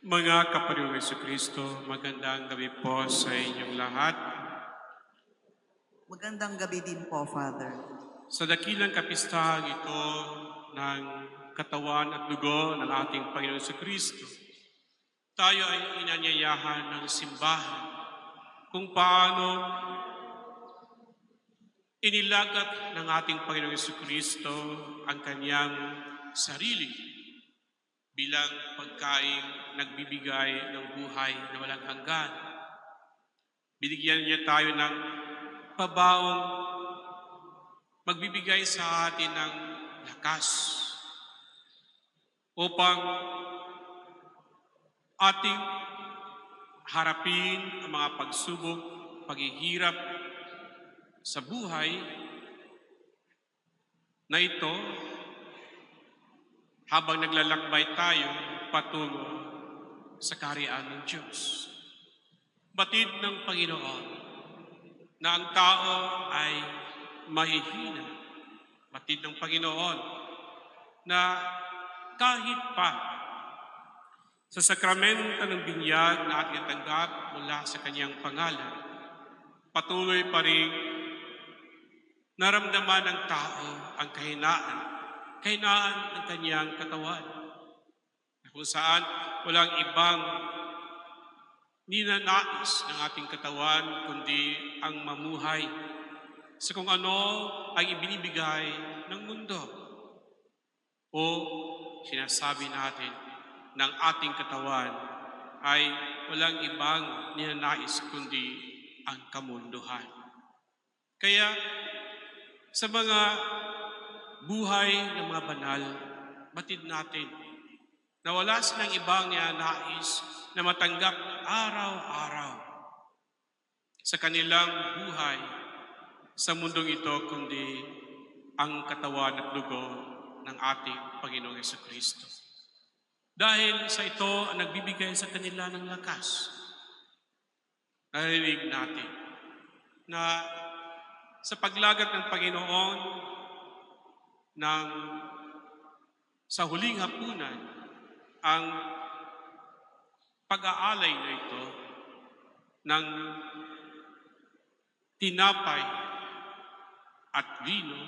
Mga kapatid ng Kristo, magandang gabi po sa inyong lahat. Magandang gabi din po, Father. Sa dakilang kapistahan ito ng katawan at dugo ng ating Panginoon Kristo, tayo ay inanyayahan ng simbahan kung paano inilagat ng ating Panginoon Kristo ang kanyang sarili bilang pagkain nagbibigay ng buhay na walang hanggan. Binigyan niya tayo ng pabaong magbibigay sa atin ng lakas upang ating harapin ang mga pagsubok, paghihirap sa buhay na ito habang naglalakbay tayo patungo sa kaharian ng Diyos. Batid ng Panginoon na ang tao ay mahihina. Batid ng Panginoon na kahit pa sa sakramento ng binyag na ating natanggap mula sa kanyang pangalan, patuloy pa rin naramdaman ng tao ang kahinaan ng kanyang katawan. Kung saan walang ibang ninanais ng ating katawan kundi ang mamuhay sa kung ano ang ibinibigay ng mundo. O sinasabi natin ng ating katawan ay walang ibang ninanais kundi ang kamunduhan. Kaya sa mga buhay ng mga banal, batid natin na wala silang ibang ninanais na matanggap araw-araw sa kanilang buhay sa mundong ito kundi ang katawan at dugo ng ating Panginoong Jesucristo. Dahil sa ito ang nagbibigay sa kanila ng lakas. Narinig natin na sa paglagat ng Panginoon sa huling hapunan, ang pag-aalay na ito ng tinapay at vino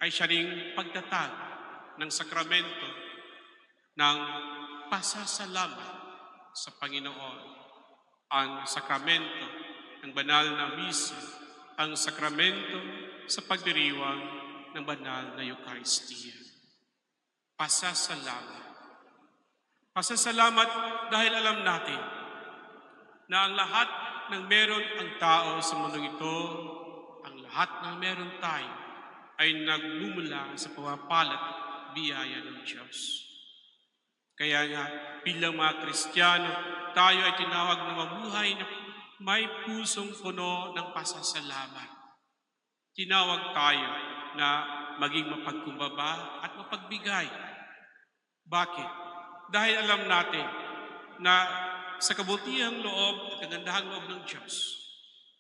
ay siya ring pagtatag ng sakramento ng pasasalamat sa Panginoon. Ang sakramento ng banal na misa, ang sakramento sa pagdiriwang ng banal na Eucharistia. Pasasalamat. Pasasalamat dahil alam natin na ang lahat ng meron ang tao sa mundong ito, ang lahat ng meron tayo, ay nagmumula sa pamapalat biyaya ng Diyos. Kaya nga, bilang mga Kristiyano, tayo ay tinawag na mabuhay na may pusong puno ng pasasalamat. Tinawag tayo na maging mapagkumbaba at mapagbigay. Bakit? Dahil alam natin na sa kabutihang loob at kagandahang loob ng Diyos,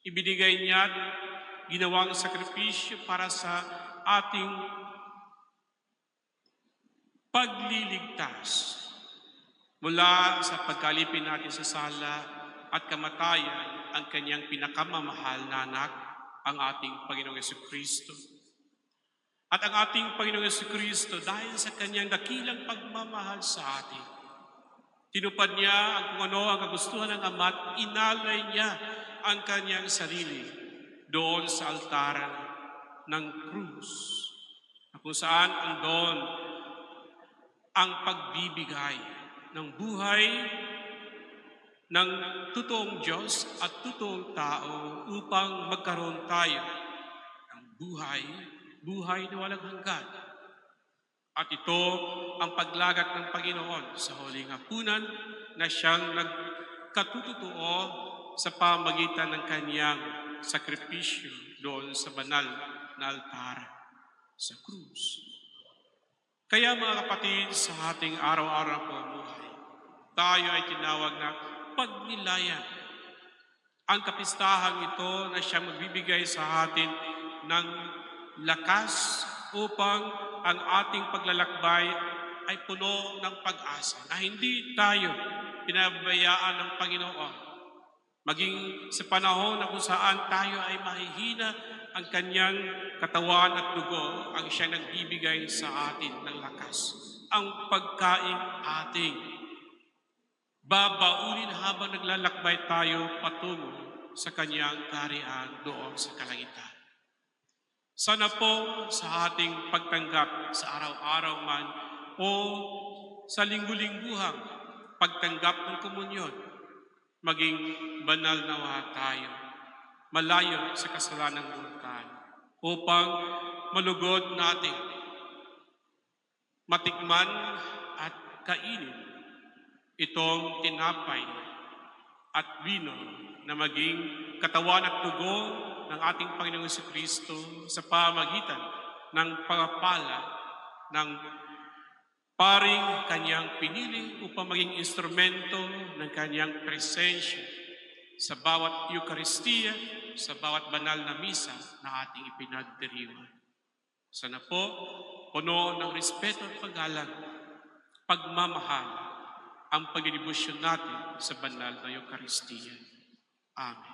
ibinigay niya ginawang sakripisyo para sa ating pagliligtas mula sa pagkalipin natin sa sala at kamatayan ang kanyang pinakamamahal na anak, ang ating Panginoong Jesucristo. At ang ating Panginoong Jesucristo, dahil sa kanyang dakilang pagmamahal sa atin, tinupad niya ang kung ano ang kagustuhan ng Ama at inalay niya ang kanyang sarili doon sa altaran ng krus, na kung saan andon ang pagbibigay ng buhay ng totoong Diyos at totoong tao upang magkaroon tayo ng buhay na walang hanggan. At ito ang paglagat ng Panginoon sa huling hapunan na siyang nagkatutuo sa pamagitan ng kanyang sakripisyo doon sa banal na altar sa krus. Kaya mga kapatid, sa ating araw-araw na pamumuhay, tayo ay tinawag na pagnilayan ang kapistahang ito na siyang magbibigay sa atin ng lakas upang ang ating paglalakbay ay puno ng pag-asa na hindi tayo pinabayaan ng Panginoon. Maging sa panahon na kung saan tayo ay mahihina, ang kanyang katawan at dugo ang siya nagbibigay sa atin ng lakas. Ang pagkain ating babaunin habang naglalakbay tayo patungo sa kanyang kaharian doon sa kalangitan. Sana po sa ating pagtanggap sa araw-araw man o sa linggo-lingguhang pagtanggap ng komunyon, maging banal nawa tayo, malayo sa kasalanang buhay, upang malugod natin, matikman at kainin itong tinapay at vino na maging katawan at dugo ng ating Panginoong Jesucristo sa pamagitan ng pagpapala ng paring kanyang pinili upang maging instrumento ng kanyang presensya sa bawat Eucharistia, sa bawat banal na misa na ating ipinagdiriwang. Sana po, puno ng respeto at paggalang, pagmamahal ang pagdidibusyon natin sa banal na Eucharistia. Amen.